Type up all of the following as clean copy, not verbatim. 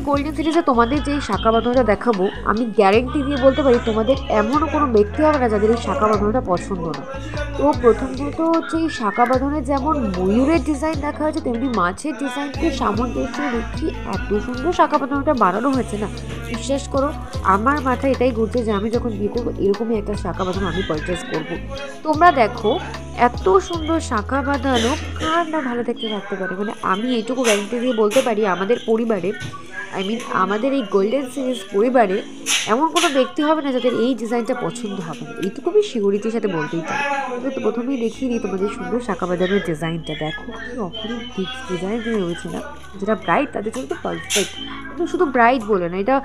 Golden সিরিজে তোমাদের যে শাখা বাঁধানোটা দেখাবো, আমি গ্যারেন্টি দিয়ে বলতে পারি তোমাদের এমনও কোনো ব্যক্তি হবে না যাদের এই শাখা বাঁধানোটা পছন্দ না। তো প্রথমত হচ্ছে এই শাখা বাঁধানোর যেমন ময়ূরের ডিজাইন দেখা হয়েছে, তেমনি মাছের ডিজাইনকে সামঞ্জস্য রেখে এত সুন্দর শাখা বাঁধানোটা বানানো হয়েছে না, বিশ্বাস করো আমার মাথায় এটাই ঘুরছে যে আমি যখন বিয়ে করবো এরকমই একটা শাখা বাঁধানো আমি পারচেস করবো। তোমরা দেখো এত সুন্দর শাখা বাঁধানো কার না ভালো দেখতে থাকতে পারে। মানে আমি এইটুকু গ্যারেন্টি দিয়ে বলতে পারি আমাদের পরিবারে, আমাদের এই গোল্ডেন সিরিজ পরিবারে এমন কোনো ব্যক্তি হবে না যাদের এই ডিজাইনটা পছন্দ হবে না, এইটুকু আমি সিউরিটির সাথে বলতেই পারি। তো প্রথমেই দেখিয়ে দিই তোমাদের সুন্দর শাখা বাঁধানোর ডিজাইনটা, দেখো কি অপরূপ ডিজাইন দিয়ে রয়েছে না। যেটা ব্রাইট তাদের জন্য তো পারফেক্ট, কিন্তু শুধু ব্রাইট বলে না, এটা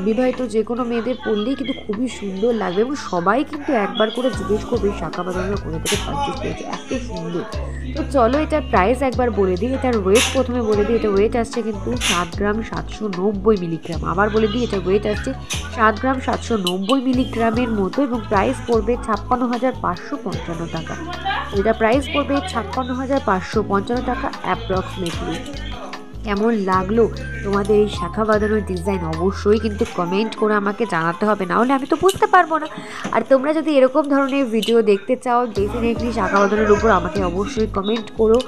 বিবাহিত যে কোনো মেয়েদের পরলেই কিন্তু খুবই সুন্দর লাগবে এবং সবাই কিন্তু একবার করে জিজ্ঞেস করবে শাখা বাঁধানো কোথা থেকে পারচেস করেছে, এত সুন্দর। তো চলো এটার প্রাইস একবার বলে দিই, এটার ওয়েট প্রথমে বলে দিই। এটা ওয়েট আসছে কিন্তু 7 গ্রাম 790 মিলিগ্রাম। আবার বলে দিই এটার ওয়েট আসছে 7 গ্রাম 790 মিলিগ্রামের মতো এবং প্রাইস পড়বে 56,555 টাকা। এটা প্রাইস পড়বে 56,555 টাকা অ্যাপ্রক্সিমেটলি। কেমন লাগলো তোমাদের এই শাখা বাঁধানোর ডিজাইন অবশ্যই কিন্তু কমেন্ট করে আমাকে জানাতে হবে, না হলে আমি তো বুঝতে পারবো না। আর তোমরা যদি এরকম ধরনের ভিডিও দেখতে চাও ডেফিনেটলি শাখা বাঁধানোর উপর আমাকে অবশ্যই কমেন্ট করো।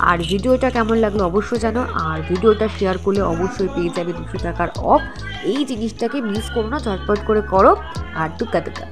আর ভিডিওটা কেমন লাগলো অবশ্যই জানো, আর ভিডিওটা শেয়ার করলে অবশ্যই পেয়ে যাবে 200 টাকার অফ। এই জিনিসটাকে মিস করো না, ঝটপট করে করো। আর টুকা টুকা।